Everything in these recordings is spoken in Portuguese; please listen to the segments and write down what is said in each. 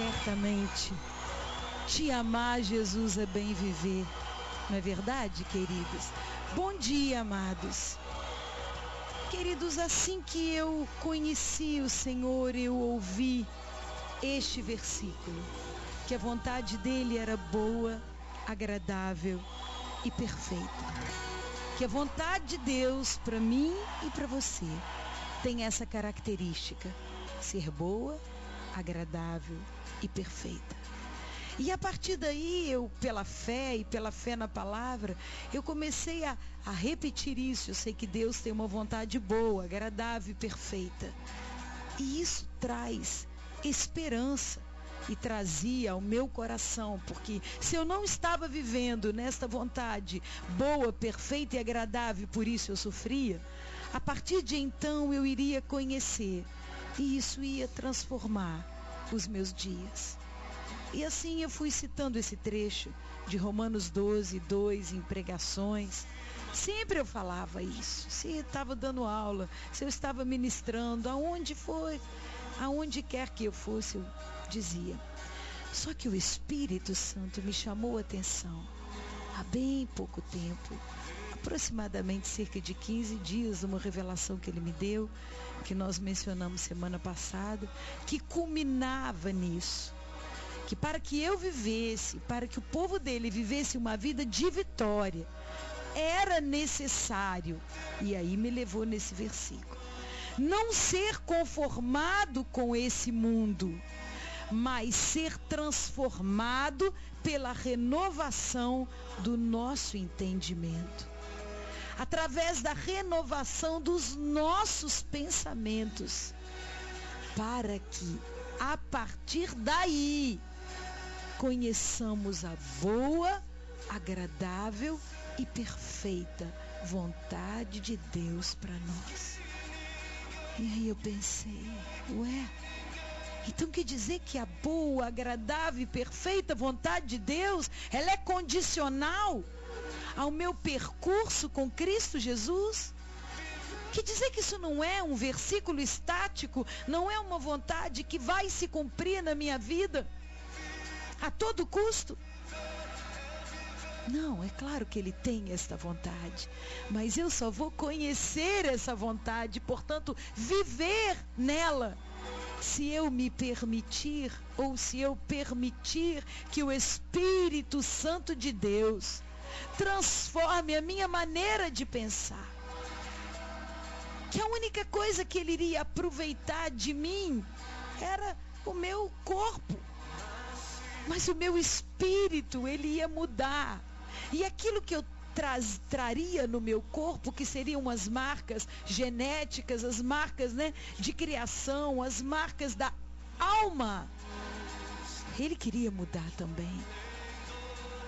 certamente te amar, Jesus, é bem viver. Não é verdade, queridos? Bom dia, amados. Queridos, assim que eu conheci o Senhor, eu ouvi este versículo, que a vontade dele era boa, agradável e perfeita. Que a vontade de Deus para mim e para você tem essa característica, ser boa, agradável e perfeita. E a partir daí, eu, pela fé e pela fé na palavra, eu comecei a repetir isso. Eu sei que Deus tem uma vontade boa, agradável e perfeita. E isso traz esperança e trazia ao meu coração, porque se eu não estava vivendo nesta vontade boa, perfeita e agradável, por isso eu sofria, a partir de então eu iria conhecer e isso ia transformar os meus dias. E assim eu fui citando esse trecho de Romanos 12, 2 em pregações. Sempre eu falava isso. Se eu estava dando aula, se eu estava ministrando, aonde quer que eu fosse, eu dizia. Só que o Espírito Santo me chamou a atenção há bem pouco tempo, aproximadamente cerca de 15 dias, uma revelação que ele me deu, que nós mencionamos semana passada, que culminava nisso. Que para que eu vivesse, para que o povo dele vivesse uma vida de vitória, era necessário, e aí me levou nesse versículo, não ser conformado com esse mundo, mas ser transformado pela renovação do nosso entendimento. Através da renovação dos nossos pensamentos, para que, a partir daí, conheçamos a boa, agradável e perfeita vontade de Deus para nós. E aí eu pensei, então quer dizer que a boa, agradável e perfeita vontade de Deus, ela é condicional ao meu percurso com Cristo Jesus? Quer dizer que isso não é um versículo estático, não é uma vontade que vai se cumprir na minha vida a todo custo? Não, é claro que ele tem esta vontade, mas eu só vou conhecer essa vontade, portanto, viver nela, se eu me permitir, ou se eu permitir que o Espírito Santo de Deus transforme a minha maneira de pensar. Que a única coisa que ele iria aproveitar de mim era o meu corpo, mas o meu espírito ele ia mudar, e aquilo que eu traria no meu corpo, que seriam as marcas genéticas, as marcas, de criação, as marcas da alma, ele queria mudar também,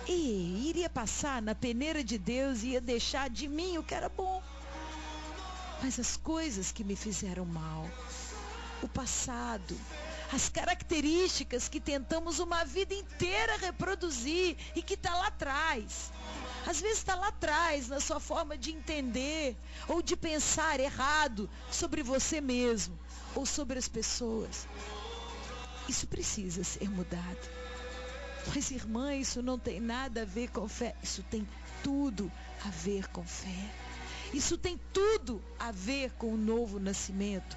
e iria passar na peneira de Deus e ia deixar de mim o que era bom. Mas as coisas que me fizeram mal, o passado, as características que tentamos uma vida inteira reproduzir e que está lá atrás. Às vezes está lá atrás na sua forma de entender ou de pensar errado sobre você mesmo ou sobre as pessoas. Isso precisa ser mudado. Mas irmã, isso não tem nada a ver com fé. Isso tem tudo a ver com fé. Isso tem tudo a ver com o novo nascimento.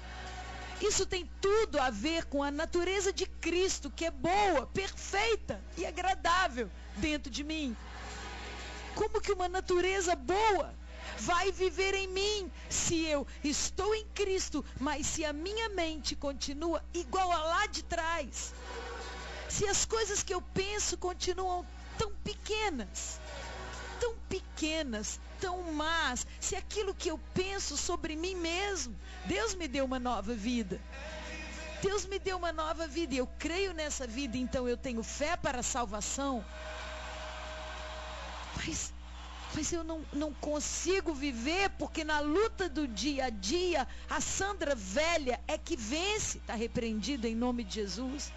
Isso tem tudo a ver com a natureza de Cristo, que é boa, perfeita e agradável dentro de mim. Como que uma natureza boa vai viver em mim se eu estou em Cristo, mas se a minha mente continua igual a lá de trás? Se as coisas que eu penso continuam tão pequenas, tão más, se aquilo que eu penso sobre mim mesmo, Deus me deu uma nova vida. Deus me deu uma nova vida e eu creio nessa vida, então eu tenho fé para a salvação. Mas eu não consigo viver, porque na luta do dia a dia, a Sandra velha é que vence, está repreendida em nome de Jesus,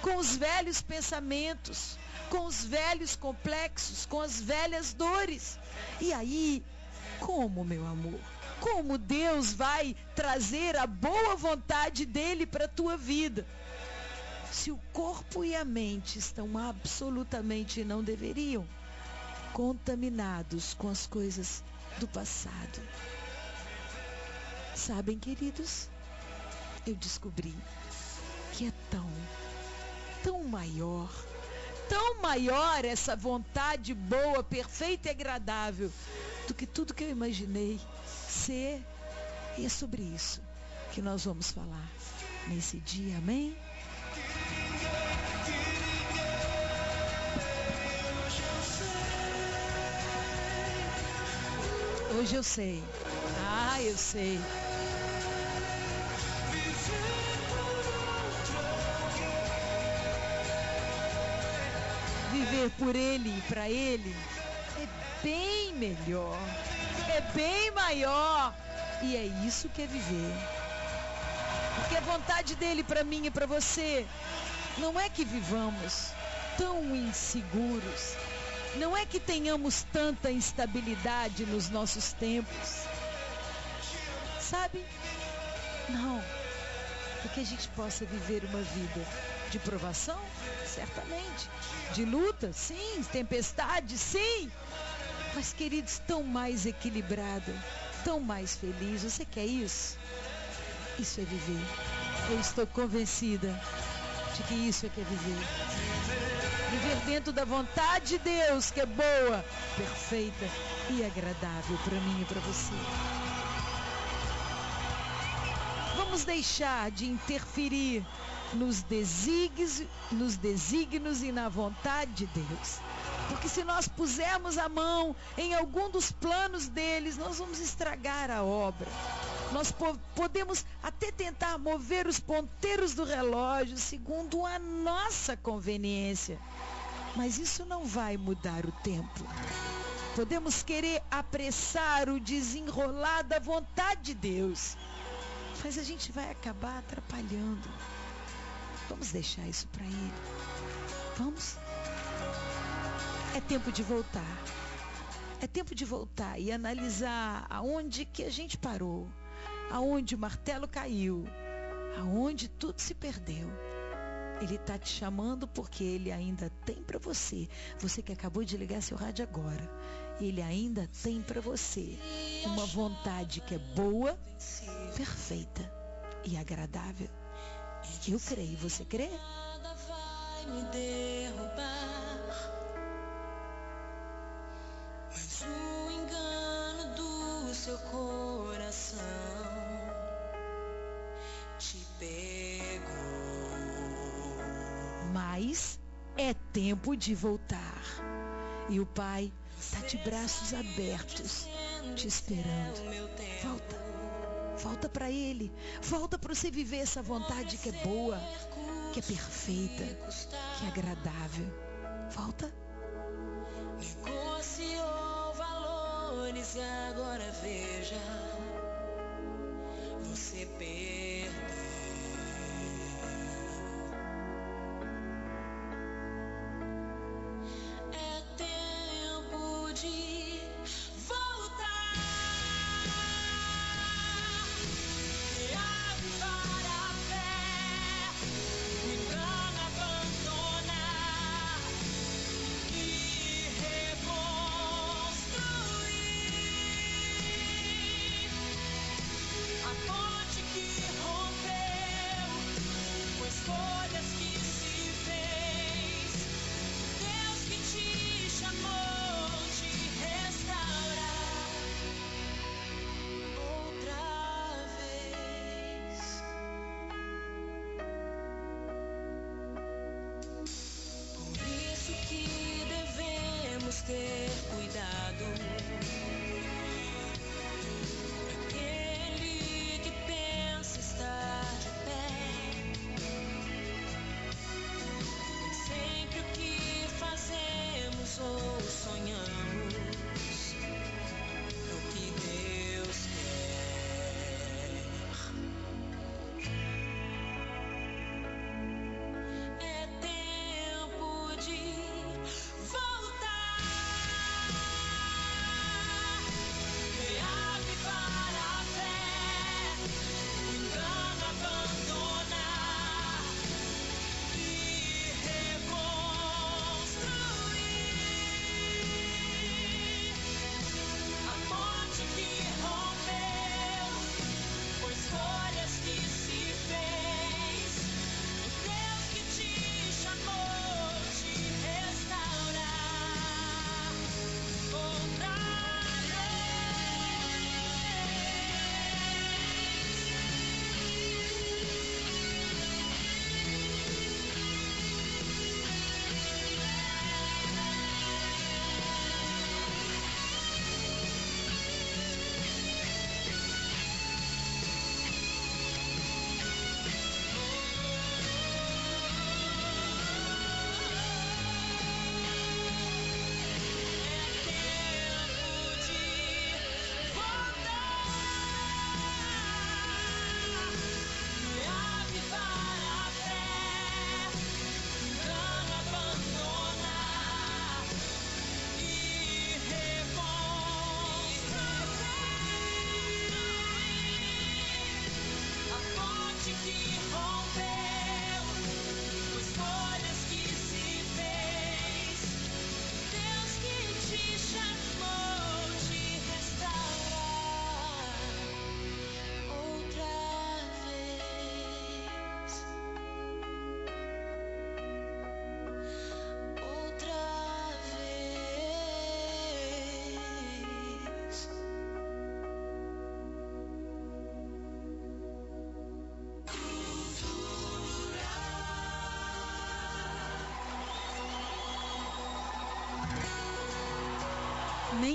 com os velhos pensamentos, com os velhos complexos, com as velhas dores. E aí, como, meu amor? Como Deus vai trazer a boa vontade dele para a tua vida? se o corpo e a mente estão absolutamente, não deveriam, contaminados com as coisas do passado. Sabem, queridos, eu descobri que é tão maior essa vontade boa, perfeita e agradável do que tudo que eu imaginei ser. E é sobre isso que nós vamos falar nesse dia, amém? Hoje eu sei. Eu sei. Viver por Ele e para Ele é bem melhor, é bem maior, e é isso que é viver. Porque a vontade dele para mim e para você não é que vivamos tão inseguros, não é que tenhamos tanta instabilidade nos nossos tempos, sabe? Não, porque a gente possa viver uma vida de provação, certamente, de luta, sim, tempestade, sim, mas, queridos, tão mais equilibrada, tão mais feliz. Você quer isso? Isso é viver. Eu estou convencida de que isso é que é viver. Viver dentro da vontade de Deus, que é boa, perfeita e agradável para mim e para você. Vamos deixar de interferir nos desígnios e na vontade de Deus. Porque se nós pusermos a mão em algum dos planos deles, nós vamos estragar a obra. Nós podemos até tentar mover os ponteiros do relógio segundo a nossa conveniência, mas isso não vai mudar o tempo. Podemos querer apressar o desenrolar da vontade de Deus, mas a gente vai acabar atrapalhando. Vamos deixar isso para Ele. Vamos? É tempo de voltar. É tempo de voltar e analisar aonde que a gente parou, aonde o martelo caiu, aonde tudo se perdeu. Ele está te chamando porque Ele ainda tem para você. Você que acabou de ligar seu rádio agora, Ele ainda tem para você uma vontade que é boa, perfeita e agradável. Eu creio, você crê? Nada vai me derrubar, mas o engano do seu coração te pegou. Mas é tempo de voltar. E o Pai está de braços abertos, te esperando. Volta. Volta para Ele. Volta para você viver essa vontade que é boa, que é perfeita, que é agradável. Volta. Negociou valores e agora veja, você perdeu. É tempo de voltar, reavivar a fé, o engano abandonar e reconstruir.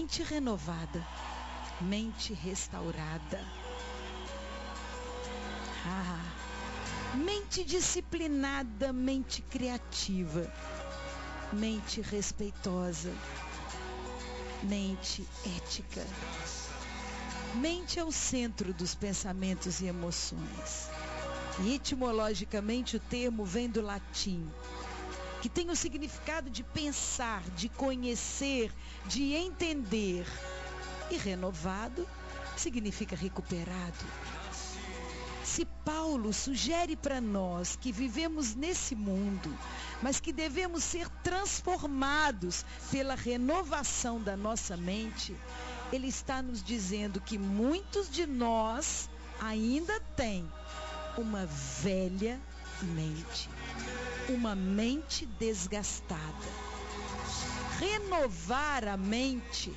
mente renovada, mente restaurada. Mente disciplinada, mente criativa, mente respeitosa, mente ética. Mente é o centro dos pensamentos e emoções. E etimologicamente o termo vem do latim, que tem o significado de pensar, de conhecer, de entender. E renovado significa recuperado. Se Paulo sugere para nós que vivemos nesse mundo, mas que devemos ser transformados pela renovação da nossa mente, ele está nos dizendo que muitos de nós ainda têm uma velha mente, uma mente desgastada. Renovar a mente,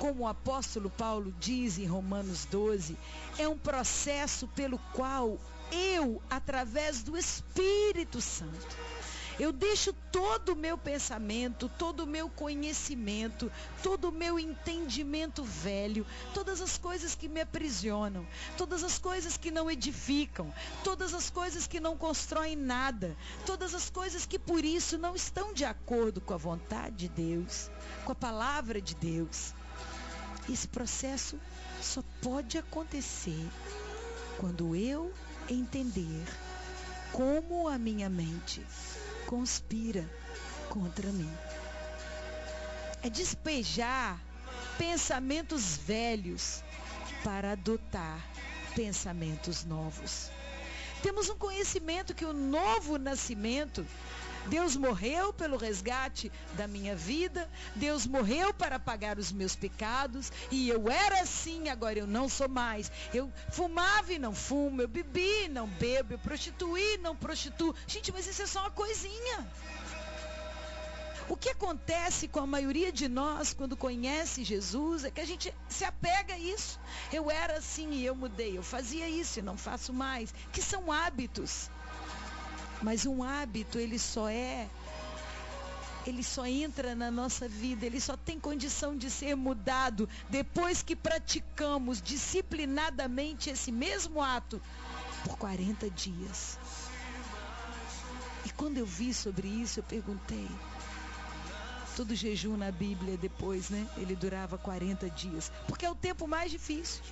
como o apóstolo Paulo diz em Romanos 12, é um processo pelo qual eu, através do Espírito Santo, eu deixo todo o meu pensamento, todo o meu conhecimento, todo o meu entendimento velho, todas as coisas que me aprisionam, todas as coisas que não edificam, todas as coisas que não constroem nada, todas as coisas que por isso não estão de acordo com a vontade de Deus, com a palavra de Deus. Esse processo só pode acontecer quando eu entender como a minha mente conspira contra mim. É despejar pensamentos velhos para adotar pensamentos novos. Temos um conhecimento que o novo nascimento, Deus morreu pelo resgate da minha vida, Deus morreu para pagar os meus pecados, e eu era assim, agora eu não sou mais. Eu fumava e não fumo, eu bebi e não bebo, eu prostituí e não prostituo. Gente, mas isso é só uma coisinha. O que acontece com a maioria de nós quando conhece Jesus é que a gente se apega a isso. Eu era assim e eu mudei, eu fazia isso e não faço mais, que são hábitos. Mas um hábito, ele só entra na nossa vida, ele só tem condição de ser mudado depois que praticamos disciplinadamente esse mesmo ato por 40 dias. E quando eu vi sobre isso, eu perguntei, todo jejum na Bíblia depois, né? Ele durava 40 dias, porque é o tempo mais difícil.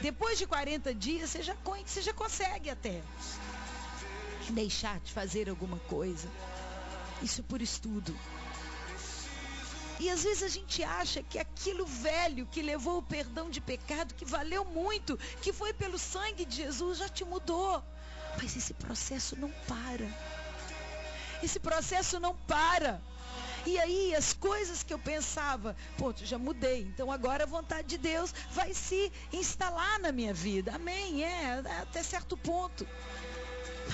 Depois de 40 dias, você já consegue até deixar de fazer alguma coisa. Isso por estudo. E às vezes a gente acha que aquilo velho que levou o perdão de pecado, que valeu muito, que foi pelo sangue de Jesus, já te mudou. Mas esse processo não para. Esse processo não para. E aí as coisas que eu pensava, já mudei, então agora a vontade de Deus vai se instalar na minha vida. Amém, até certo ponto.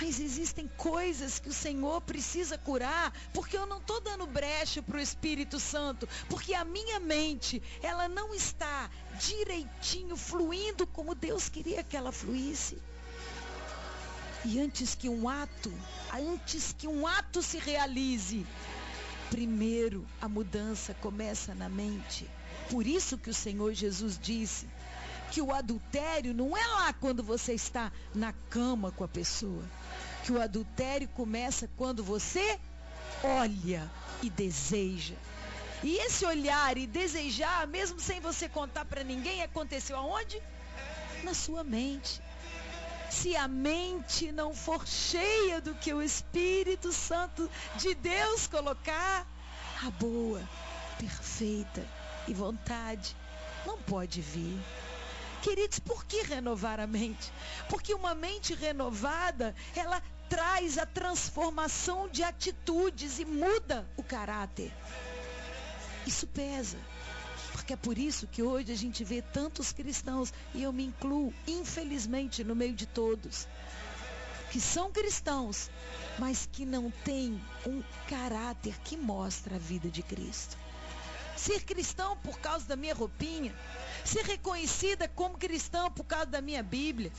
Mas existem coisas que o Senhor precisa curar, porque eu não estou dando brecha para o Espírito Santo, porque a minha mente, ela não está direitinho fluindo como Deus queria que ela fluísse. E antes que um ato se realize, primeiro a mudança começa na mente. Por isso que o Senhor Jesus disse que o adultério não é lá quando você está na cama com a pessoa, que o adultério começa quando você olha e deseja. E esse olhar e desejar, mesmo sem você contar para ninguém, aconteceu aonde? Na sua mente. Se a mente não for cheia do que o Espírito Santo de Deus colocar, a boa, perfeita e vontade não pode vir. Queridos, por que renovar a mente? Porque uma mente renovada, ela traz a transformação de atitudes e muda o caráter. Isso pesa. Porque é por isso que hoje a gente vê tantos cristãos, e eu me incluo, infelizmente, no meio de todos, que são cristãos, mas que não têm um caráter que mostra a vida de Cristo. Ser cristão por causa da minha roupinha, ser reconhecida como cristão por causa da minha Bíblia,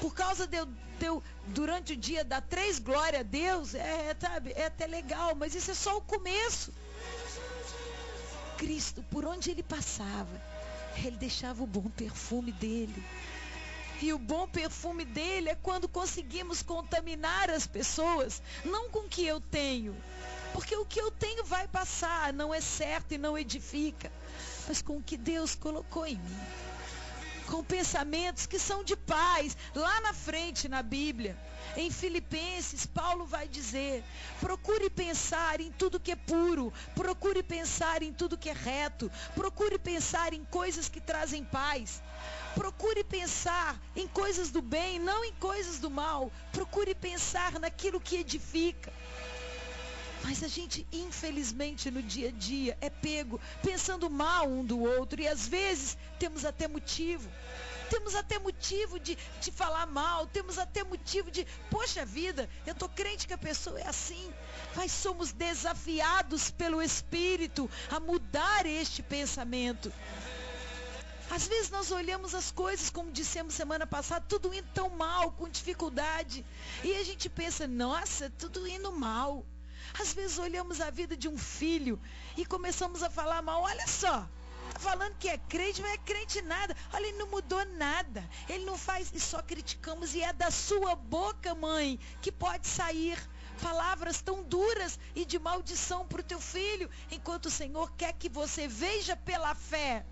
por causa de eu durante o dia dar 3 glórias a Deus, é até legal, mas isso é só o começo. Cristo, por onde ele passava, ele deixava o bom perfume dele. E o bom perfume dele é quando conseguimos contaminar as pessoas, não com o que eu tenho, porque o que eu tenho vai passar, não é certo e não edifica, mas com o que Deus colocou em mim, com pensamentos que são de paz. Lá na frente na Bíblia, em Filipenses, Paulo vai dizer: procure pensar em tudo que é puro, procure pensar em tudo que é reto, procure pensar em coisas que trazem paz, procure pensar em coisas do bem, não em coisas do mal, procure pensar naquilo que edifica. Mas a gente, infelizmente, no dia a dia, é pego pensando mal um do outro. E às vezes temos até motivo. Temos até motivo de falar mal. Temos até motivo de, poxa vida, eu estou crente que a pessoa é assim. Mas somos desafiados pelo Espírito a mudar este pensamento. Às vezes nós olhamos as coisas, como dissemos semana passada, tudo indo tão mal, com dificuldade. E a gente pensa, nossa, tudo indo mal. Às vezes olhamos a vida de um filho e começamos a falar mal. Olha só, está falando que é crente, mas é crente nada. Olha, ele não mudou nada. Ele não faz, e só criticamos. E é da sua boca, mãe, que pode sair palavras tão duras e de maldição para o teu filho. Enquanto o Senhor quer que você veja pela fé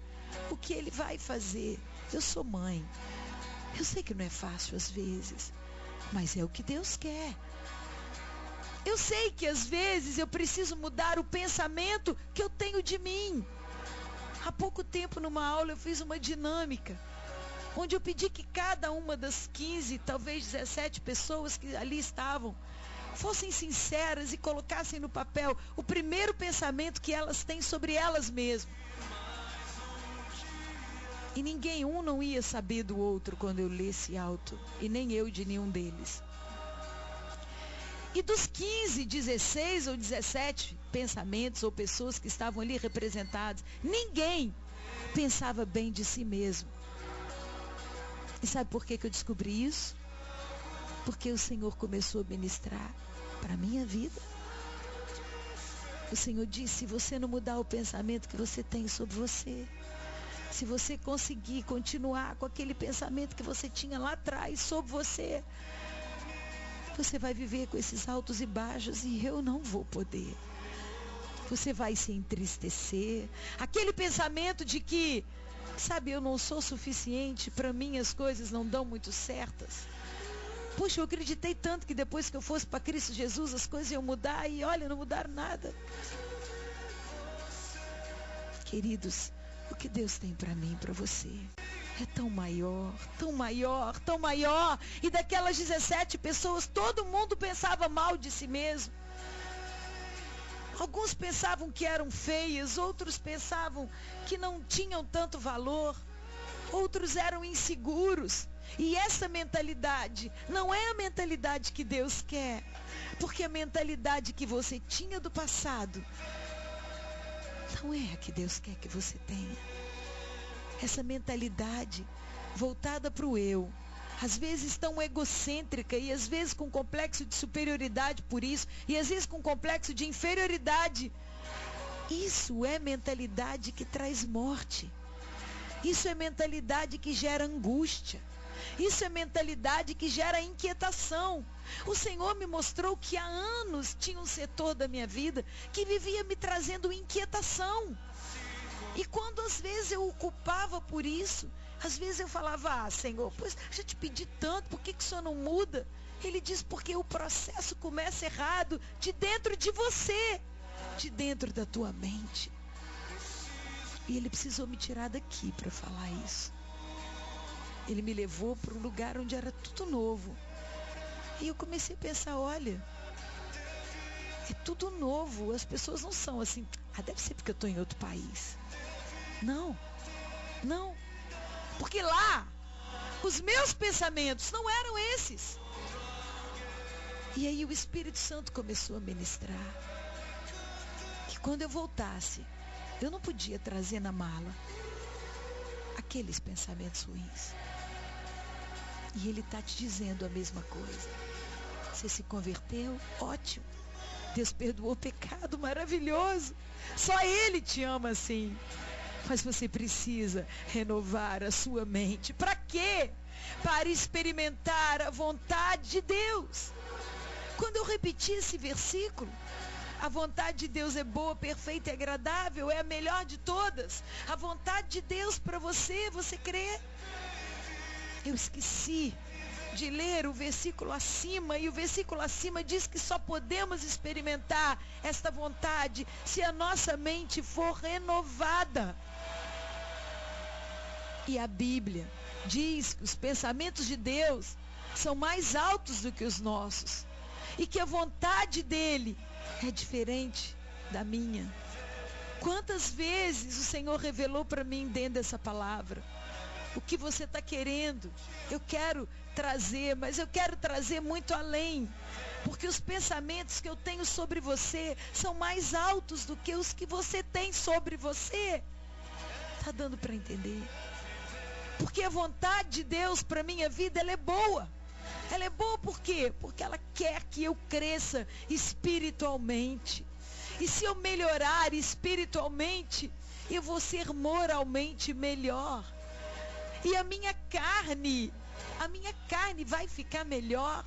o que Ele vai fazer. Eu sou mãe. Eu sei que não é fácil às vezes, mas é o que Deus quer. Eu sei que às vezes eu preciso mudar o pensamento que eu tenho de mim. Há pouco tempo numa aula eu fiz uma dinâmica, onde eu pedi que cada uma das 15, talvez 17 pessoas que ali estavam, fossem sinceras e colocassem no papel o primeiro pensamento que elas têm sobre elas mesmas. E ninguém, um não ia saber do outro quando eu lesse alto, e nem eu de nenhum deles. E dos 15, 16 ou 17 pensamentos ou pessoas que estavam ali representadas, ninguém pensava bem de si mesmo. E sabe por que eu descobri isso? Porque o Senhor começou a ministrar para a minha vida. O Senhor disse: se você não mudar o pensamento que você tem sobre você, se você conseguir continuar com aquele pensamento que você tinha lá atrás sobre você, você vai viver com esses altos e baixos e eu não vou poder. Você vai se entristecer. Aquele pensamento de que, sabe, eu não sou suficiente, para mim as coisas não dão muito certas. Puxa, eu acreditei tanto que depois que eu fosse para Cristo Jesus as coisas iam mudar e olha, não mudaram nada. Queridos, o que Deus tem para mim, para você, é tão maior, tão maior, tão maior. E daquelas 17 pessoas, todo mundo pensava mal de si mesmo. Alguns pensavam que eram feias, outros pensavam que não tinham tanto valor, outros eram inseguros. E essa mentalidade não é a mentalidade que Deus quer, porque a mentalidade que você tinha do passado não é a que Deus quer que você tenha. Essa mentalidade voltada para o eu, às vezes tão egocêntrica e às vezes com complexo de superioridade por isso, e às vezes com complexo de inferioridade. Isso é mentalidade que traz morte. Isso é mentalidade que gera angústia. Isso é mentalidade que gera inquietação. O Senhor me mostrou que há anos tinha um setor da minha vida que vivia me trazendo inquietação. E quando às vezes eu o culpava por isso, às vezes eu falava: Senhor, pois já te pedi tanto, por que o Senhor não muda? Ele diz: porque o processo começa errado de dentro de você, de dentro da tua mente. E Ele precisou me tirar daqui para falar isso. Ele me levou para um lugar onde era tudo novo. E eu comecei a pensar: olha, é tudo novo, as pessoas não são assim. Deve ser porque eu estou em outro país. Não, não. Porque lá, os meus pensamentos não eram esses. E aí o Espírito Santo começou a ministrar que quando eu voltasse, eu não podia trazer na mala aqueles pensamentos ruins. E Ele está te dizendo a mesma coisa. Você se converteu? Ótimo. Deus perdoou o pecado, maravilhoso. Só Ele te ama assim. Mas você precisa renovar a sua mente. Para quê? Para experimentar a vontade de Deus. Quando eu repeti esse versículo, a vontade de Deus é boa, perfeita e agradável, é a melhor de todas. A vontade de Deus para você, você crê? Eu esqueci de ler o versículo acima, e o versículo acima diz que só podemos experimentar esta vontade se a nossa mente for renovada. E a Bíblia diz que os pensamentos de Deus são mais altos do que os nossos, e que a vontade dele é diferente da minha. Quantas vezes o Senhor revelou para mim dentro dessa palavra o que você está querendo? Eu quero trazer, mas eu quero trazer muito além, porque os pensamentos que eu tenho sobre você são mais altos do que os que você tem sobre você. Está dando para entender? Porque a vontade de Deus para a minha vida, ela é boa. Ela é boa por quê? Porque ela quer que eu cresça espiritualmente. E se eu melhorar espiritualmente, eu vou ser moralmente melhor. E a minha carne vai ficar melhor,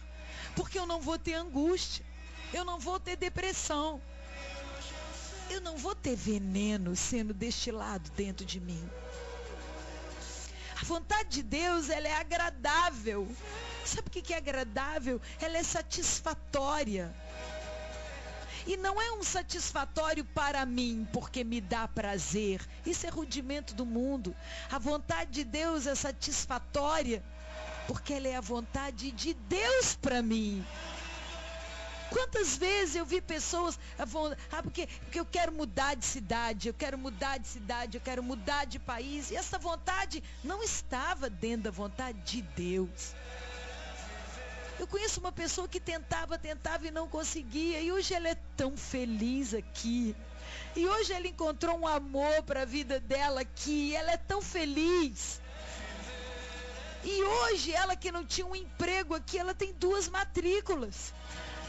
porque eu não vou ter angústia, eu não vou ter depressão, eu não vou ter veneno sendo destilado dentro de mim. A vontade de Deus, ela é agradável. Sabe o que é agradável? Ela é satisfatória. E não é um satisfatório para mim, porque me dá prazer. Isso é rudimento do mundo. A vontade de Deus é satisfatória, porque ela é a vontade de Deus para mim. Quantas vezes eu vi pessoas, porque eu quero mudar de cidade, eu quero mudar de país. E essa vontade não estava dentro da vontade de Deus. Eu conheço uma pessoa que tentava e não conseguia. E hoje ela é tão feliz aqui. E hoje ela encontrou um amor para a vida dela aqui. Ela é tão feliz. E hoje ela que não tinha um emprego aqui, ela tem 2 matrículas.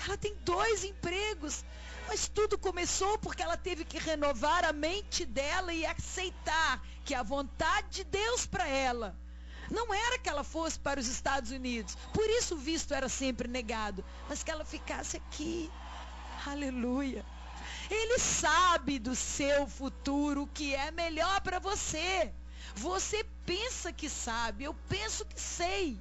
Ela tem 2 empregos. Mas tudo começou porque ela teve que renovar a mente dela e aceitar que a vontade de Deus para ela não era que ela fosse para os Estados Unidos. Por isso o visto era sempre negado. Mas que ela ficasse aqui. Aleluia. Ele sabe do seu futuro, o que é melhor para você. Você pensa que sabe, eu penso que sei.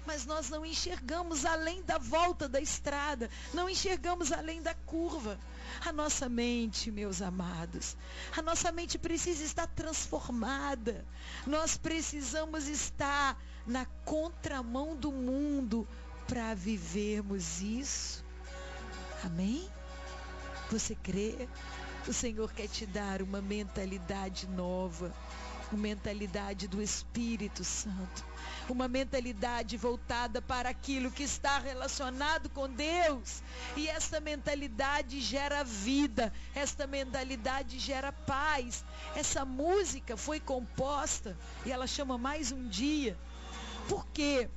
Mas nós não enxergamos além da volta da estrada. Não enxergamos além da curva. A nossa mente, meus amados, a nossa mente precisa estar transformada. Nós precisamos estar na contramão do mundo para vivermos isso. Amém? Você crê? O Senhor quer te dar uma mentalidade nova, uma mentalidade do Espírito Santo, uma mentalidade voltada para aquilo que está relacionado com Deus. E essa mentalidade gera vida, esta mentalidade gera paz. Essa música foi composta e ela chama Mais um Dia. Por quê?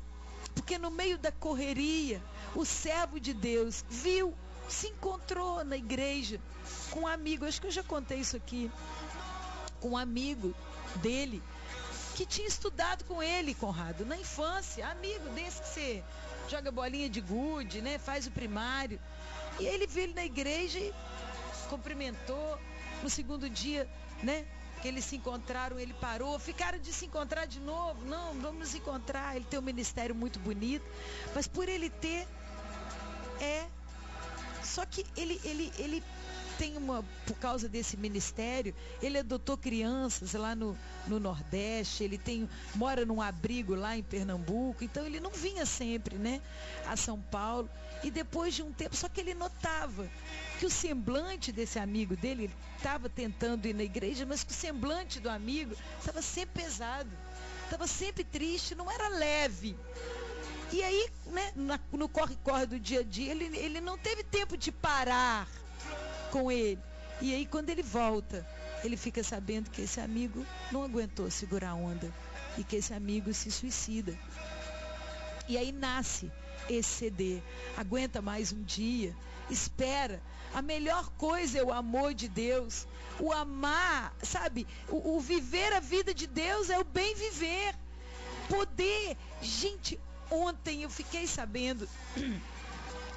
Porque no meio da correria, o servo de Deus se encontrou na igreja com um amigo. Acho que eu já contei isso aqui. Com um amigo dele que tinha estudado com ele, Conrado, na infância. Amigo desse que você joga bolinha de gude, né? Faz o primário. E ele veio na igreja e cumprimentou. No segundo dia, né, que eles se encontraram, ele parou. Ficaram de se encontrar de novo. Não, vamos nos encontrar. Ele tem um ministério muito bonito. Mas por ele ter, só que ele tem por causa desse ministério, ele adotou crianças lá no Nordeste, ele mora num abrigo lá em Pernambuco, então ele não vinha sempre, né, a São Paulo. E depois de um tempo, só que ele notava que o semblante desse amigo dele, ele estava tentando ir na igreja, mas que o semblante do amigo estava sempre pesado, estava sempre triste, não era leve. E aí, né, no corre-corre do dia a dia, ele não teve tempo de parar com ele. E aí, quando ele volta, ele fica sabendo que esse amigo não aguentou segurar a onda e que esse amigo se suicida. E aí nasce exceder. Aguenta mais um dia, espera. A melhor coisa é o amor de Deus, o amar, sabe? O viver a vida de Deus é o bem viver. Poder, gente, ontem eu fiquei sabendo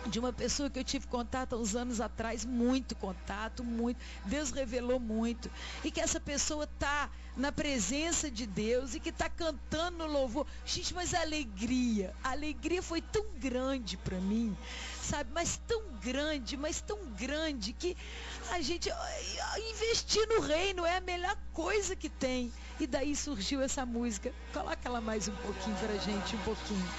de uma pessoa que eu tive contato há uns anos atrás, muito contato, muito, Deus revelou muito, e que essa pessoa está na presença de Deus e que está cantando no louvor. Gente, mas a alegria foi tão grande para mim, sabe, mas tão grande que a gente investir no reino é a melhor coisa que tem. E daí surgiu essa música. Coloca ela mais um pouquinho pra gente, um pouquinho.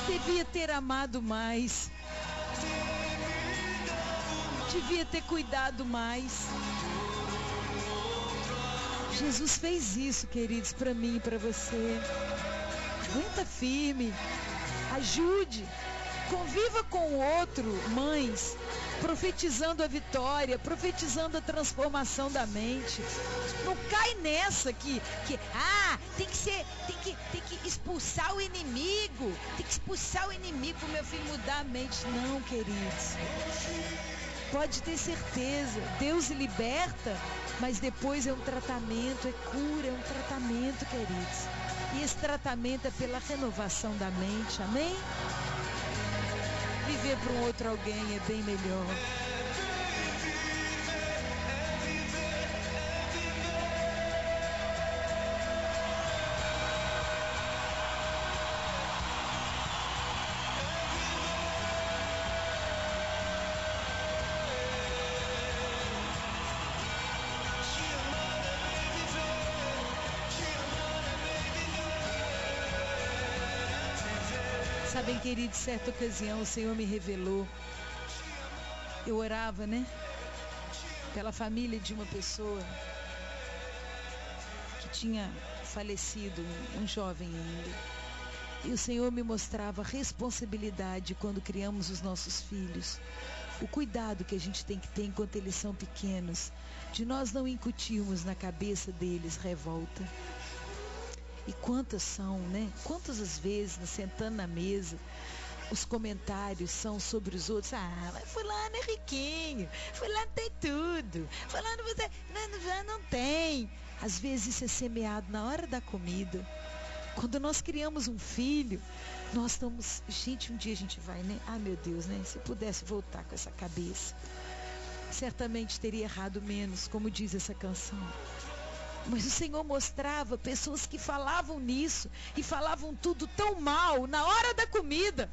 Devia ter amado mais. Devia ter cuidado mais. Jesus fez isso, queridos, para mim e para você. Aguenta firme. Ajude. Conviva com o outro, mães, profetizando a vitória, profetizando a transformação da mente. Não cai nessa tem que expulsar o inimigo. Tem que expulsar o inimigo para o meu filho mudar a mente. Não, queridos. Pode ter certeza, Deus liberta, mas depois é um tratamento, é cura, é um tratamento, queridos. E esse tratamento é pela renovação da mente, amém? Viver para um outro alguém é bem melhor. Sabem, queridos, certa ocasião o Senhor me revelou. Eu orava, pela família de uma pessoa que tinha falecido, um jovem ainda. E o Senhor me mostrava a responsabilidade quando criamos os nossos filhos. O cuidado que a gente tem que ter enquanto eles são pequenos, de nós não incutirmos na cabeça deles revolta. E quantas são, Quantas as vezes, sentando na mesa, os comentários são sobre os outros. Mas fulano é riquinho, fulano tem tudo, fulano você não tem. Às vezes isso é semeado na hora da comida. Quando nós criamos um filho, nós estamos... Gente, um dia a gente vai, meu Deus, se pudesse voltar com essa cabeça, certamente teria errado menos, como diz essa canção. Mas o Senhor mostrava pessoas que falavam nisso e falavam tudo tão mal na hora da comida.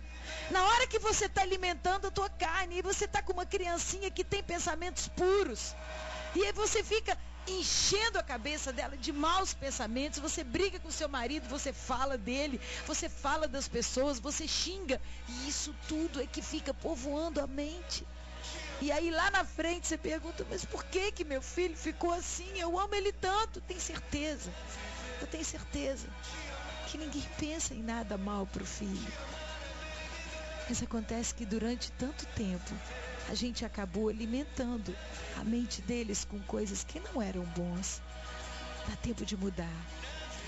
Na hora que você está alimentando a tua carne e você está com uma criancinha que tem pensamentos puros. E aí você fica enchendo a cabeça dela de maus pensamentos, você briga com seu marido, você fala dele, você fala das pessoas, você xinga. E isso tudo é que fica povoando a mente. E aí lá na frente você pergunta, mas por que meu filho ficou assim? Eu amo ele tanto. Eu tenho certeza que ninguém pensa em nada mal para o filho. Mas acontece que durante tanto tempo a gente acabou alimentando a mente deles com coisas que não eram bons. Dá tempo de mudar,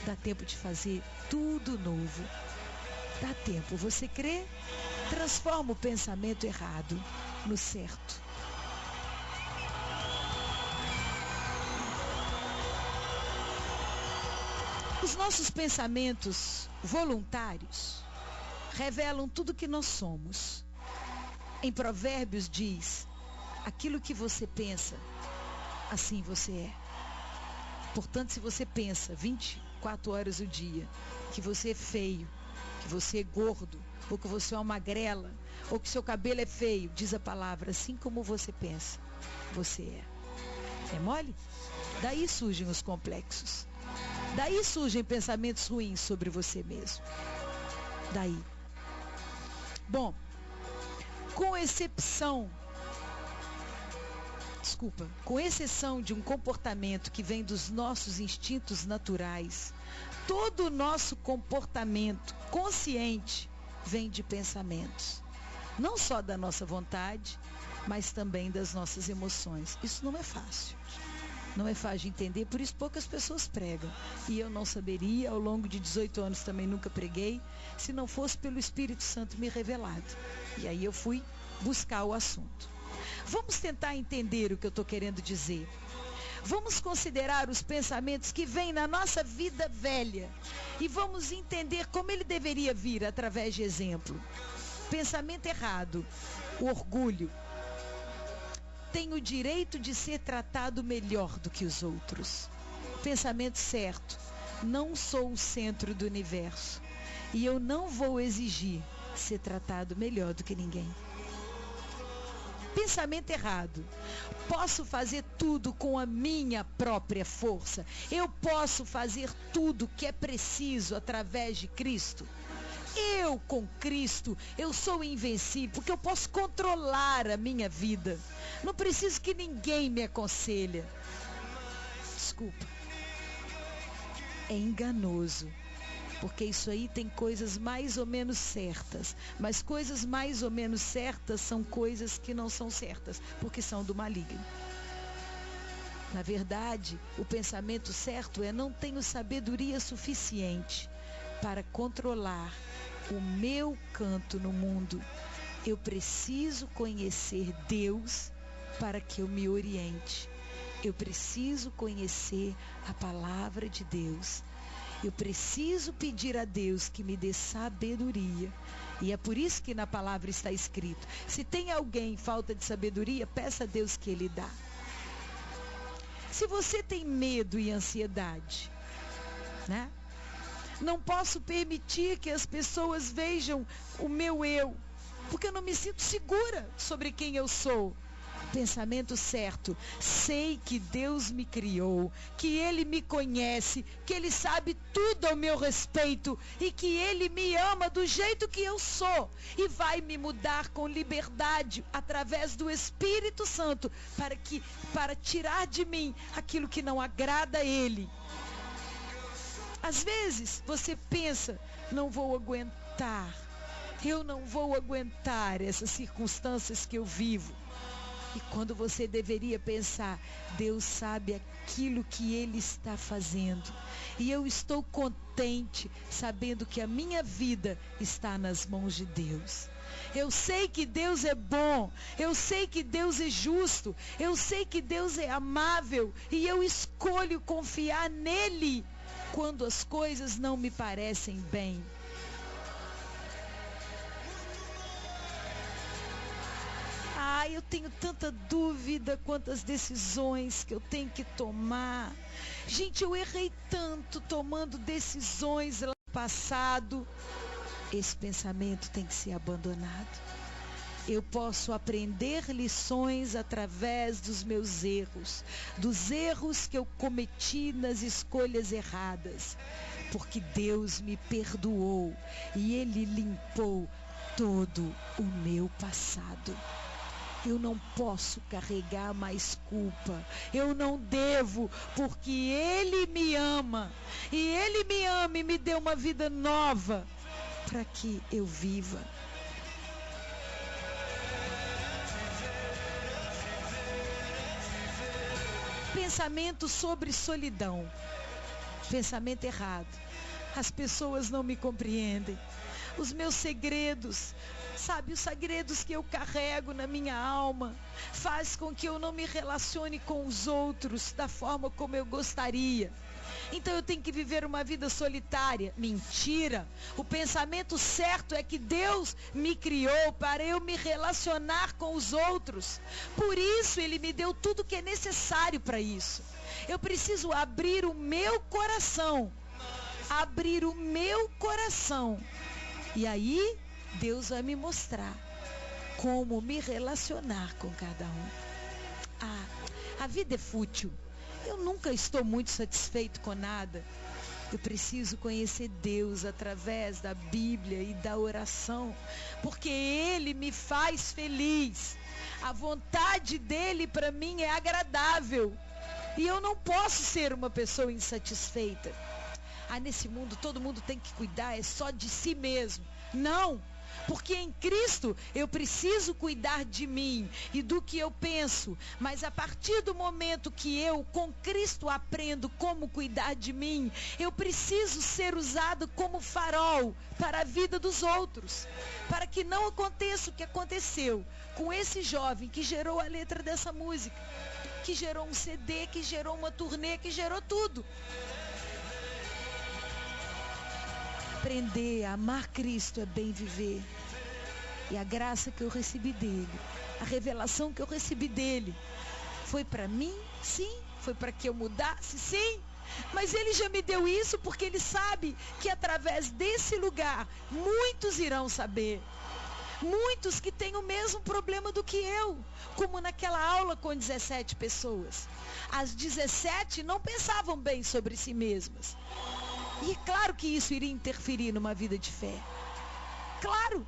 dá tempo de fazer tudo novo. Dá tempo, você crê? Transforma o pensamento errado no certo. Os nossos pensamentos voluntários revelam tudo que nós somos. Em Provérbios diz: aquilo que você pensa, assim você é. Portanto, se você pensa 24 horas o dia que você é feio, que você é gordo, ou que você é uma magrela, ou que seu cabelo é feio, diz a palavra, assim como você pensa, você é. É mole? Daí surgem os complexos. Daí surgem pensamentos ruins sobre você mesmo. Daí. Bom, com exceção de um comportamento que vem dos nossos instintos naturais, todo o nosso comportamento consciente vem de pensamentos. Não só da nossa vontade, mas também das nossas emoções. Isso não é fácil. Não é fácil de entender, por isso poucas pessoas pregam. E eu não saberia, ao longo de 18 anos também nunca preguei, se não fosse pelo Espírito Santo me revelado. E aí eu fui buscar o assunto. Vamos tentar entender o que eu estou querendo dizer. Vamos considerar os pensamentos que vêm na nossa vida velha. E vamos entender como ele deveria vir através de exemplo. Pensamento errado, o orgulho. Tenho o direito de ser tratado melhor do que os outros. Pensamento certo, não sou o centro do universo. E eu não vou exigir ser tratado melhor do que ninguém. Pensamento errado. Posso fazer tudo com a minha própria força. Eu posso fazer tudo que é preciso através de Cristo. Eu, com Cristo, eu sou invencível, porque eu posso controlar a minha vida. Não preciso que ninguém me aconselhe. Desculpa. É enganoso. Porque isso aí tem coisas mais ou menos certas. Mas coisas mais ou menos certas são coisas que não são certas, porque são do maligno. Na verdade, o pensamento certo é: não tenho sabedoria suficiente para controlar o meu canto no mundo. Eu preciso conhecer Deus para que eu me oriente. Eu preciso conhecer a palavra de Deus. Eu preciso pedir a Deus que me dê sabedoria. E é por isso que na palavra está escrito: se tem alguém em falta de sabedoria, peça a Deus que Ele dá. Se você tem medo e ansiedade, né? Não posso permitir que as pessoas vejam o meu eu, porque eu não me sinto segura sobre quem eu sou. Pensamento certo. Sei que Deus me criou, que Ele me conhece, que Ele sabe tudo ao meu respeito e que Ele me ama do jeito que eu sou e vai me mudar com liberdade através do Espírito Santo para tirar de mim aquilo que não agrada a Ele. Às vezes você pensa: não vou aguentar, eu não vou aguentar essas circunstâncias que eu vivo. E quando você deveria pensar: Deus sabe aquilo que Ele está fazendo. E eu estou contente sabendo que a minha vida está nas mãos de Deus. Eu sei que Deus é bom, eu sei que Deus é justo, eu sei que Deus é amável. E eu escolho confiar nele quando as coisas não me parecem bem. Eu tenho tanta dúvida quanto às decisões que eu tenho que tomar. Gente, eu errei tanto tomando decisões lá no passado. Esse pensamento tem que ser abandonado. Eu posso aprender lições através dos meus erros, dos erros que eu cometi nas escolhas erradas, porque Deus me perdoou e Ele limpou todo o meu passado. Eu não posso carregar mais culpa. Eu não devo, porque Ele me ama. E Ele me ama e me deu uma vida nova para que eu viva. Pensamento sobre solidão. Pensamento errado. As pessoas não me compreendem. Os meus segredos, sabe, os segredos que eu carrego na minha alma, faz com que eu não me relacione com os outros da forma como eu gostaria. Então eu tenho que viver uma vida solitária. Mentira! O pensamento certo é que Deus me criou para eu me relacionar com os outros. Por isso Ele me deu tudo que é necessário para isso. Eu preciso abrir o meu coração. Abrir o meu coração. E aí Deus vai me mostrar como me relacionar com cada um. A vida é fútil. Eu nunca estou muito satisfeito com nada. Eu preciso conhecer Deus através da Bíblia e da oração, porque Ele me faz feliz. A vontade dEle para mim é agradável. E eu não posso ser uma pessoa insatisfeita. Nesse mundo todo mundo tem que cuidar, é só de si mesmo. Não, Porque em Cristo eu preciso cuidar de mim e do que eu penso. Mas a partir do momento que eu, com Cristo, aprendo como cuidar de mim, eu preciso ser usado como farol para a vida dos outros. Para que não aconteça o que aconteceu com esse jovem que gerou a letra dessa música, que gerou um CD, que gerou uma turnê, que gerou tudo. Aprender a amar Cristo é bem viver. E a graça que eu recebi dele, a revelação que eu recebi dele, foi para mim? Sim. Foi para que eu mudasse? Sim. Mas ele já me deu isso porque ele sabe que através desse lugar, muitos irão saber. Muitos que têm o mesmo problema do que eu, como naquela aula com 17 pessoas. As 17 não pensavam bem sobre si mesmas. E é claro que isso iria interferir numa vida de fé. Claro.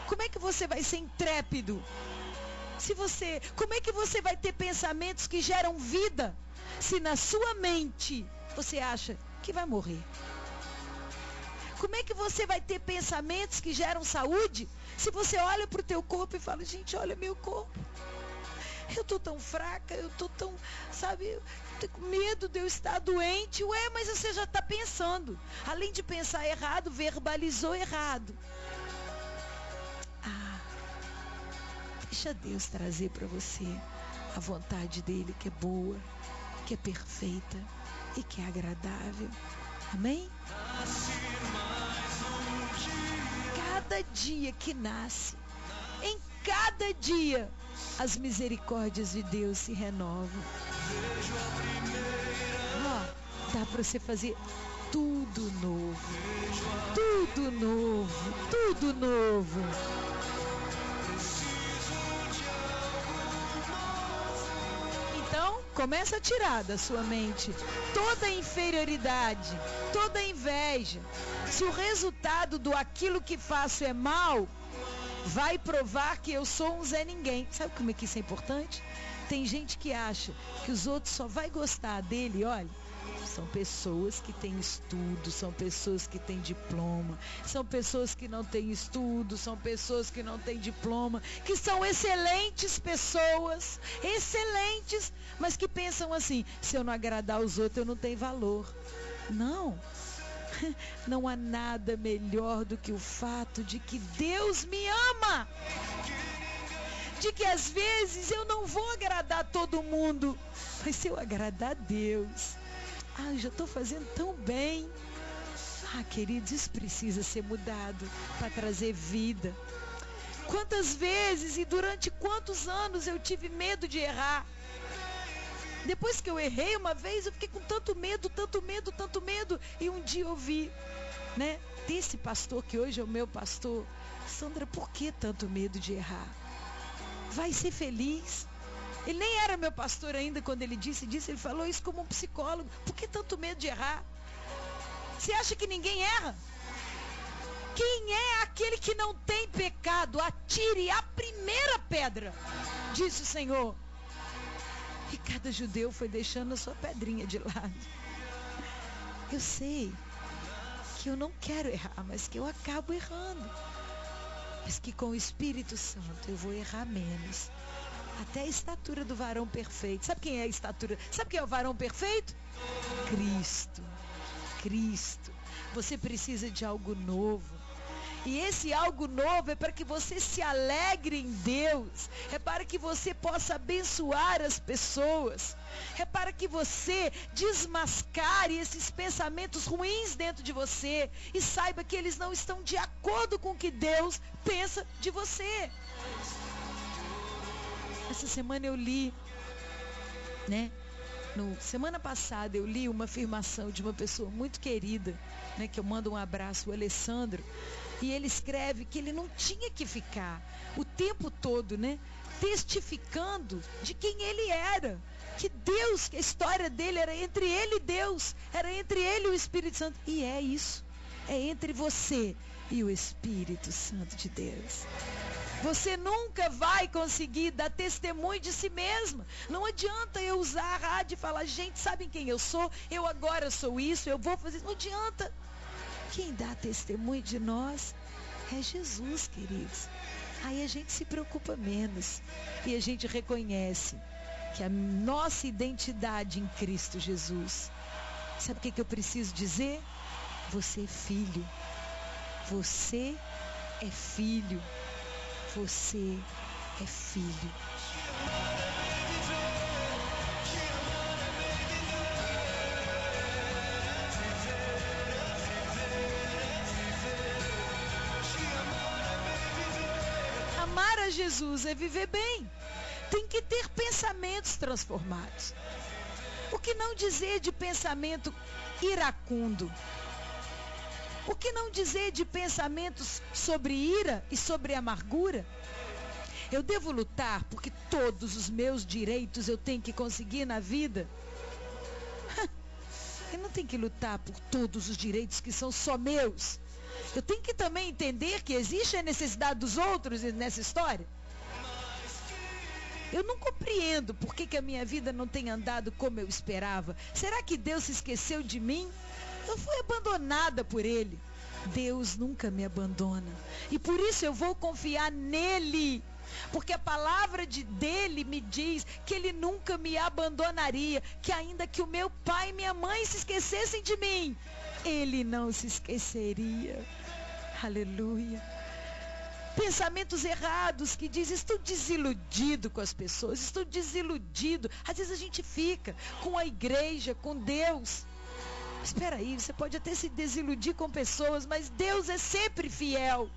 Como é que você vai ser intrépido? Como é que você vai ter pensamentos que geram vida, se na sua mente você acha que vai morrer? Como é que você vai ter pensamentos que geram saúde, se você olha para o teu corpo e fala, gente, olha meu corpo. Eu estou tão fraca, eu estou tão, eu tenho medo de eu estar doente. Ué, mas você já está pensando. Além de pensar errado, verbalizou errado. Deixa Deus trazer para você a vontade dele, que é boa, que é perfeita e que é agradável. Amém? Cada dia que nasce, em cada dia, as misericórdias de Deus se renovam. Dá para você fazer tudo novo. Tudo novo. Tudo novo. Então, começa a tirar da sua mente toda a inferioridade, toda a inveja. Se o resultado do aquilo que faço é mal, vai provar que eu sou um Zé Ninguém. Sabe como é que isso é importante? Tem gente que acha que os outros só vai gostar dele, olha. São pessoas que têm estudo, são pessoas que têm diploma, são pessoas que não têm estudo, são pessoas que não têm diploma, que são excelentes pessoas, excelentes, mas que pensam assim, se eu não agradar os outros eu não tenho valor. Não, não há nada melhor do que o fato de que Deus me ama. De que às vezes eu não vou agradar todo mundo, mas se eu agradar a Deus, eu já estou fazendo tão bem. Queridos, isso precisa ser mudado para trazer vida. Quantas vezes e durante quantos anos eu tive medo de errar? Depois que eu errei uma vez, eu fiquei com tanto medo, e um dia eu vi, desse pastor que hoje é o meu pastor, Sandra, por que tanto medo de errar? Vai ser feliz. Ele nem era meu pastor ainda quando ele disse, ele falou isso como um psicólogo. Por que tanto medo de errar? Você acha que ninguém erra? Quem é aquele que não tem pecado? Atire a primeira pedra, disse o Senhor. E cada judeu foi deixando a sua pedrinha de lado. Eu sei que eu não quero errar, mas que eu acabo errando. Mas que com o Espírito Santo eu vou errar menos. Até a estatura do varão perfeito. Sabe quem é a estatura? Sabe quem é o varão perfeito? Cristo. Cristo. Você precisa de algo novo. E esse algo novo é para que você se alegre em Deus. É para que você possa abençoar as pessoas. É para que você desmascare esses pensamentos ruins dentro de você. E saiba que eles não estão de acordo com o que Deus pensa de você. Essa semana eu li, semana passada eu li uma afirmação de uma pessoa muito querida, que eu mando um abraço, o Alessandro, e ele escreve que ele não tinha que ficar o tempo todo, testificando de quem ele era, que Deus, que a história dele era entre ele e Deus, era entre ele e o Espírito Santo, e é isso, é entre você e o Espírito Santo de Deus. Você nunca vai conseguir dar testemunho de si mesma. Não adianta eu usar a rádio e falar, gente, sabem quem eu sou? Eu agora sou isso, eu vou fazer isso. Não adianta. Quem dá testemunho de nós é Jesus, queridos. Aí a gente se preocupa menos e a gente reconhece que a nossa identidade em Cristo Jesus. Sabe o que eu preciso dizer? Você é filho. Você é filho. Você é filho. Amar a Jesus é viver bem. Tem que ter pensamentos transformados. O que não dizer de pensamento iracundo? O que não dizer de pensamentos sobre ira e sobre amargura? Eu devo lutar porque todos os meus direitos eu tenho que conseguir na vida? Eu não tenho que lutar por todos os direitos que são só meus. Eu tenho que também entender que existe a necessidade dos outros nessa história. Eu não compreendo por que a minha vida não tem andado como eu esperava. Será que Deus se esqueceu de mim? Eu fui abandonada por Ele. Deus nunca me abandona. E por isso eu vou confiar nele. Porque a palavra dele me diz que Ele nunca me abandonaria. Que ainda que o meu pai e minha mãe se esquecessem de mim, Ele não se esqueceria. Aleluia. Pensamentos errados que dizem, estou desiludido com as pessoas, estou desiludido. Às vezes a gente fica com a igreja, com Deus. Espera aí, você pode até se desiludir com pessoas, mas Deus é sempre fiel.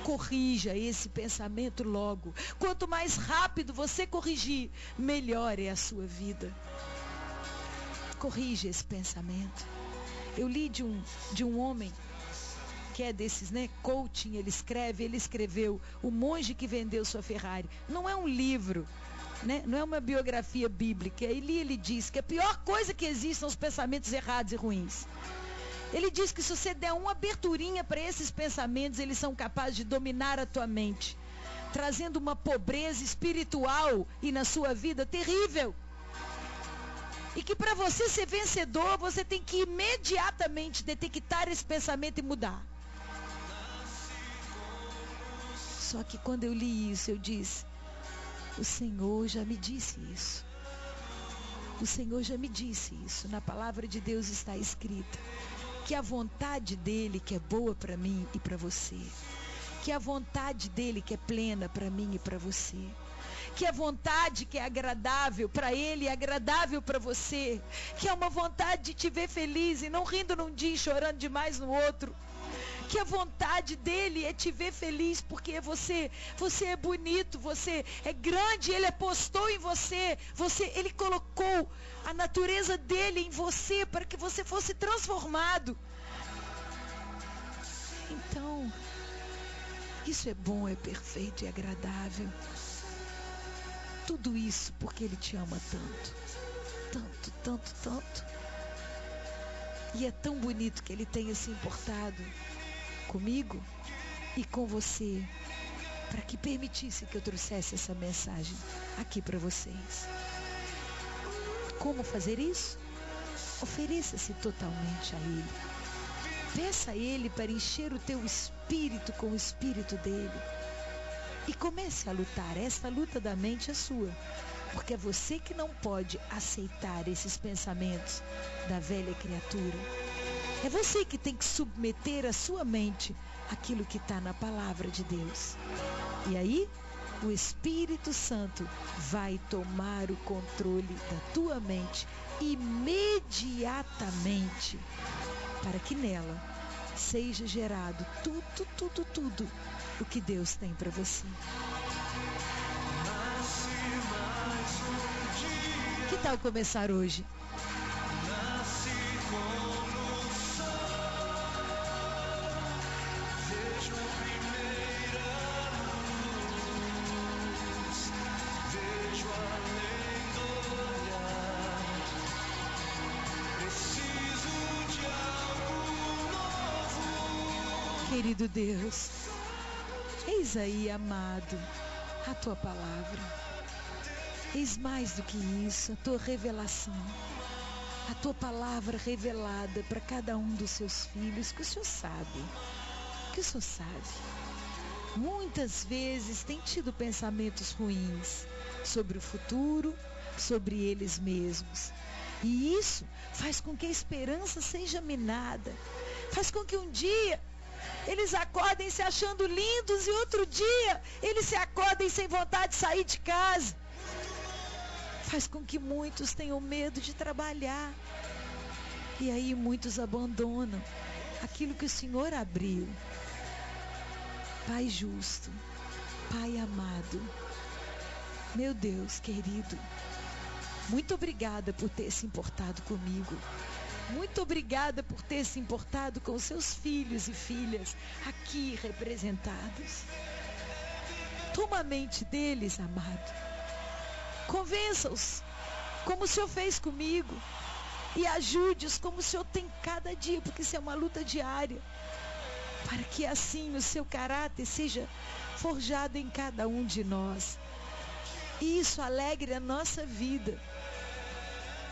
Corrija esse pensamento logo. Quanto mais rápido você corrigir, melhor é a sua vida. Corrija esse pensamento. Eu li de um homem que é desses, coaching, ele escreveu O Monge que Vendeu Sua Ferrari. Não é um livro, não é uma biografia bíblica. Ele diz que a pior coisa que existe são os pensamentos errados e ruins. Ele diz que se você der uma aberturinha para esses pensamentos, eles são capazes de dominar a tua mente, trazendo uma pobreza espiritual e na sua vida terrível. E que para você ser vencedor, você tem que imediatamente detectar esse pensamento e mudar. Só que quando eu li isso, eu disse, o Senhor já me disse isso. O Senhor já me disse isso. Na palavra de Deus está escrita que a vontade dele que é boa para mim e para você, que a vontade dele que é plena para mim e para você, que a vontade que é agradável para ele é agradável para você, que é uma vontade de te ver feliz e não rindo num dia e chorando demais no outro, que a vontade dele é te ver feliz porque você é bonito, você é grande, ele apostou em você, ele colocou a natureza dele em você para que você fosse transformado. Então, isso é bom, é perfeito e agradável. Tudo isso porque ele te ama tanto, tanto, tanto, tanto. E é tão bonito que ele tenha se importado comigo e com você, para que permitisse que eu trouxesse essa mensagem aqui para vocês. Como fazer isso? Ofereça-se totalmente a Ele. Peça a Ele para encher o teu espírito com o espírito dele. E comece a lutar. Essa luta da mente é sua. Porque é você que não pode aceitar esses pensamentos da velha criatura. É você que tem que submeter a sua mente àquilo que está na palavra de Deus. E aí, o Espírito Santo vai tomar o controle da tua mente imediatamente, para que nela seja gerado tudo o que Deus tem para você. Que tal começar hoje? Querido Deus, eis aí, amado, a tua palavra. Eis mais do que isso, a tua revelação, a tua palavra revelada para cada um dos seus filhos, que o Senhor sabe que o Senhor sabe. Muitas vezes tem tido pensamentos ruins sobre o futuro, sobre eles mesmos. E isso faz com que a esperança seja minada. Faz com que um dia eles acordem se achando lindos e outro dia eles se acordem sem vontade de sair de casa. Faz com que muitos tenham medo de trabalhar. E aí muitos abandonam aquilo que o Senhor abriu. Pai justo, Pai amado, meu Deus querido, muito obrigada por ter se importado comigo. Muito obrigada por ter se importado com os seus filhos e filhas aqui representados. Toma a mente deles, amado. Convença-os como o Senhor fez comigo. E ajude-os como o Senhor tem cada dia, porque isso é uma luta diária. Para que assim o seu caráter seja forjado em cada um de nós. E isso alegre a nossa vida.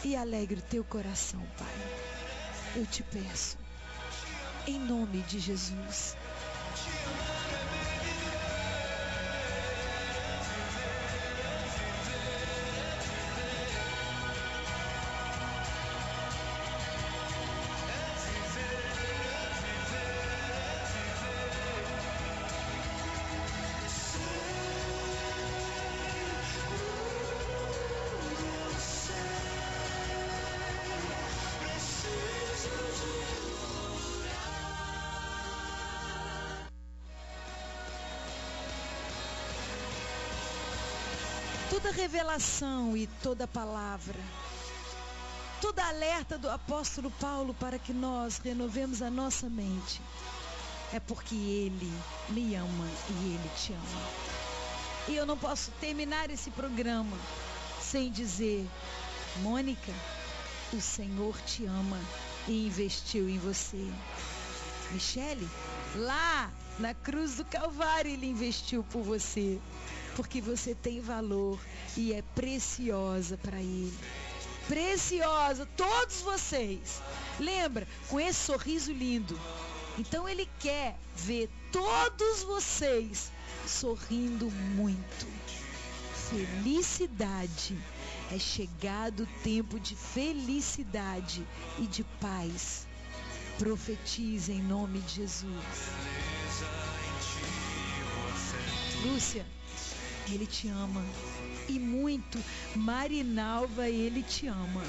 E alegre o teu coração, Pai. Eu te peço, em nome de Jesus. Toda revelação e toda palavra, toda alerta do apóstolo Paulo para que nós renovemos a nossa mente, é porque Ele me ama e Ele te ama. E eu não posso terminar esse programa sem dizer: Mônica, o Senhor te ama e investiu em você. Michele, lá na cruz do Calvário Ele investiu por você. Porque você tem valor e é preciosa para Ele. Preciosa, todos vocês. Lembra, com esse sorriso lindo. Então Ele quer ver todos vocês sorrindo muito. Felicidade. É chegado o tempo de felicidade e de paz. Profetiza em nome de Jesus. Lúcia, Ele te ama, e muito. Marinalva, Ele te ama.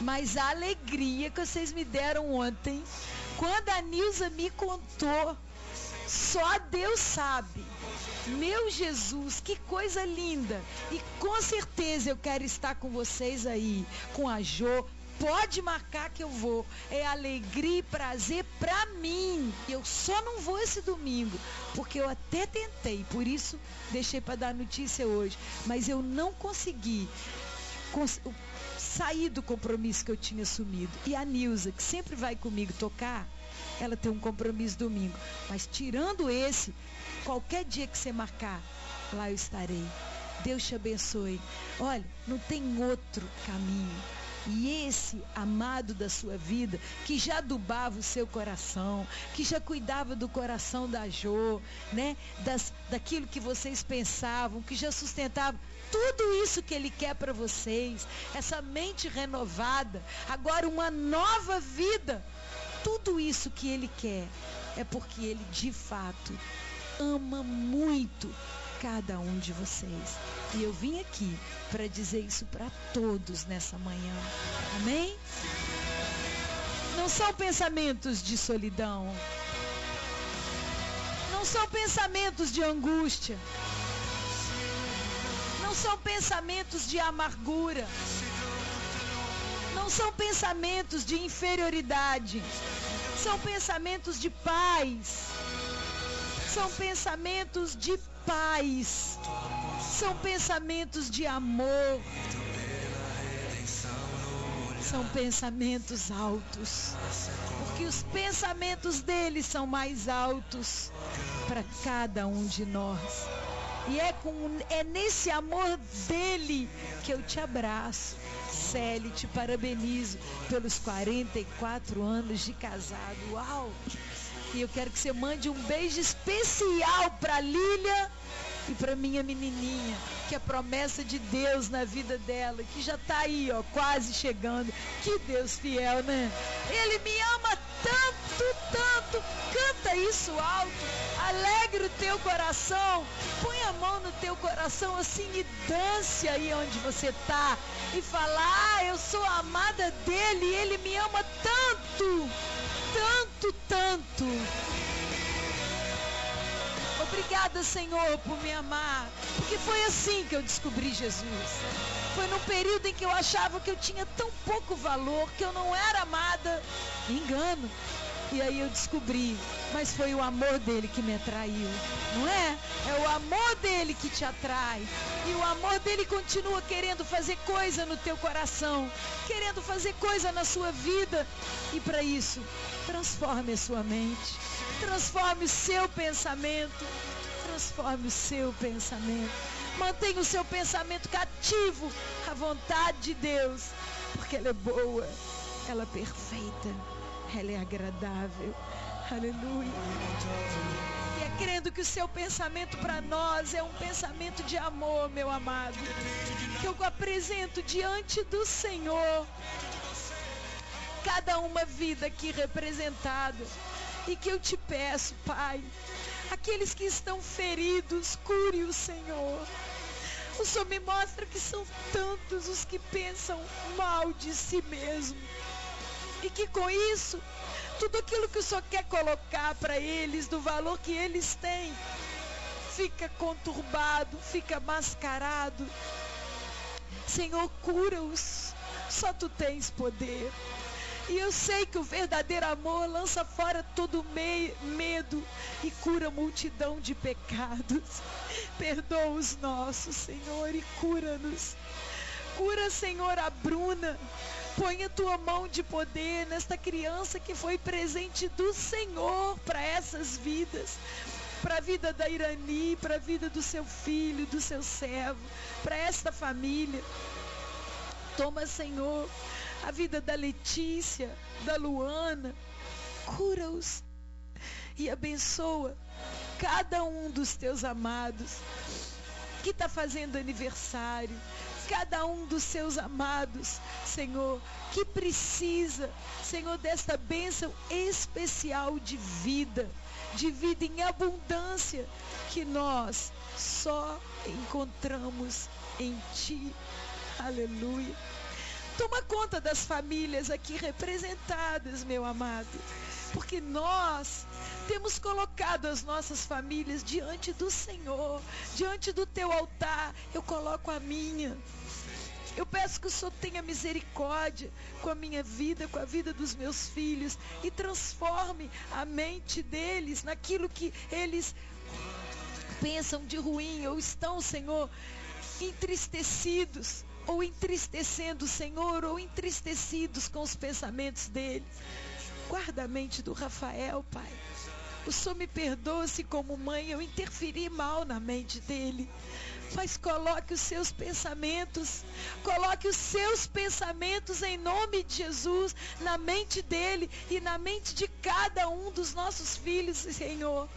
Mas a alegria que vocês me deram ontem, quando a Nilza me contou, só Deus sabe. Meu Jesus, que coisa linda. E com certeza eu quero estar com vocês aí, com a Jô. Pode marcar que eu vou. É alegria e prazer pra mim. Eu só não vou esse domingo, porque eu até tentei, por isso deixei para dar notícia hoje. Mas eu não consegui sair do compromisso que eu tinha assumido. E a Nilza, que sempre vai comigo tocar, ela tem um compromisso domingo. Mas tirando esse, qualquer dia que você marcar, lá eu estarei. Deus te abençoe. Olha, não tem outro caminho. E esse amado da sua vida, que já adubava o seu coração, que já cuidava do coração da Jô, né? Daquilo que vocês pensavam, que já sustentava, tudo isso que Ele quer para vocês, essa mente renovada, agora uma nova vida, tudo isso que Ele quer, é porque Ele de fato ama muito cada um de vocês. E eu vim aqui para dizer isso para todos nessa manhã. Amém? Não são pensamentos de solidão. Não são pensamentos de angústia. Não são pensamentos de amargura. Não são pensamentos de inferioridade. São pensamentos de paz. São pensamentos de paz. São pensamentos de amor. São pensamentos altos. Porque os pensamentos dele são mais altos para cada um de nós. E é nesse amor dele que eu te abraço. Célia, te parabenizo pelos 44 anos de casado. Uau! E eu quero que você mande um beijo especial para Lília e para minha menininha, que é promessa de Deus na vida dela, que já está aí, ó, quase chegando. Que Deus fiel, né? Ele me ama tanto, tanto. Canta isso alto, alegre o teu coração, põe a mão no teu coração assim e dance aí onde você está e fala: ah, eu sou amada dele, ele me ama tanto, tanto, tanto. Obrigada, Senhor, por me amar, porque foi assim que eu descobri Jesus. Foi num período em que eu achava que eu tinha tão pouco valor, que eu não era amada. Engano. E aí eu descobri, mas foi o amor dele que me atraiu, não é? É o amor dele que te atrai. E o amor dele continua querendo fazer coisa no teu coração, querendo fazer coisa na sua vida. E para isso, transforme a sua mente, transforme o seu pensamento, transforme o seu pensamento. Mantenha o seu pensamento cativo à vontade de Deus, porque ela é boa, ela é perfeita, ela é agradável. Aleluia. E é crendo que o seu pensamento para nós é um pensamento de amor, meu amado, que eu apresento diante do Senhor cada uma vida aqui representada, e que eu te peço, Pai, aqueles que estão feridos, cure-os, Senhor. O Senhor me mostra que são tantos os que pensam mal de si mesmo, e que com isso, tudo aquilo que o Senhor quer colocar para eles, do valor que eles têm, fica conturbado, fica mascarado. Senhor, cura-os, só Tu tens poder. E eu sei que o verdadeiro amor lança fora todo medo e cura a multidão de pecados. Perdoa os nossos, Senhor, e cura-nos. Cura, Senhor, a Bruna. Põe a Tua mão de poder nesta criança que foi presente do Senhor para essas vidas. Para a vida da Irani, para a vida do seu filho, do seu servo, para esta família. Toma, Senhor, a vida da Letícia, da Luana, cura-os e abençoa cada um dos Teus amados que está fazendo aniversário, cada um dos Seus amados, Senhor, que precisa, Senhor, desta bênção especial de vida em abundância, que nós só encontramos em Ti. Aleluia. Toma conta das famílias aqui representadas, meu amado, porque nós temos colocado as nossas famílias diante do Senhor, diante do Teu altar. Eu coloco a minha. Eu peço que o Senhor tenha misericórdia com a minha vida, com a vida dos meus filhos, e transforme a mente deles naquilo que eles pensam de ruim, ou estão, Senhor, entristecidos, ou entristecendo o Senhor, ou entristecidos com os pensamentos deles. Guarda a mente do Rafael, Pai. O Senhor me perdoa se como mãe eu interferi mal na mente dele. Mas coloque os seus pensamentos em nome de Jesus, na mente dele e na mente de cada um dos nossos filhos, Senhor.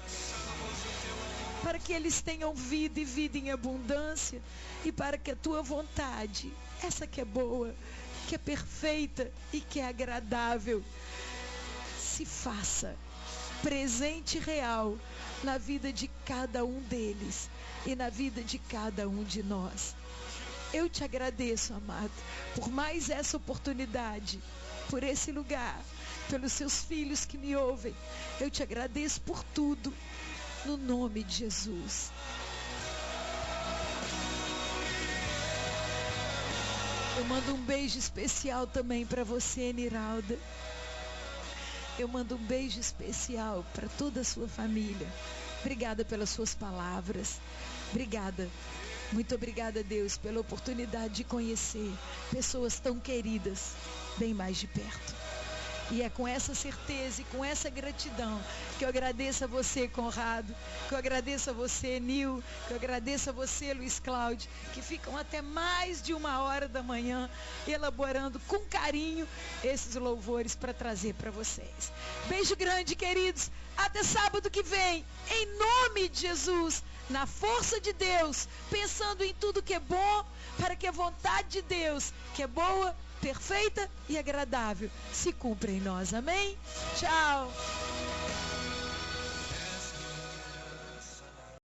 Para que eles tenham vida e vida em abundância, e para que a Tua vontade, essa que é boa, que é perfeita e que é agradável, se faça presente e real na vida de cada um deles e na vida de cada um de nós. Eu te agradeço, amado, por mais essa oportunidade, por esse lugar, pelos Seus filhos que me ouvem. Eu te agradeço por tudo, no nome de Jesus. Eu mando um beijo especial também para você, Niralda. Eu mando um beijo especial para toda a sua família. Obrigada pelas suas palavras. Obrigada. Muito obrigada, Deus, pela oportunidade de conhecer pessoas tão queridas bem mais de perto. E é com essa certeza e com essa gratidão que eu agradeço a você, Conrado, que eu agradeço a você, Nil, que eu agradeço a você, Luiz Cláudio, que ficam até mais de 1h da manhã elaborando com carinho esses louvores para trazer para vocês. Beijo grande, queridos. Até sábado que vem, em nome de Jesus, na força de Deus, pensando em tudo que é bom, para que a vontade de Deus, que é boa, perfeita e agradável, se cumpra em nós. Amém? Tchau.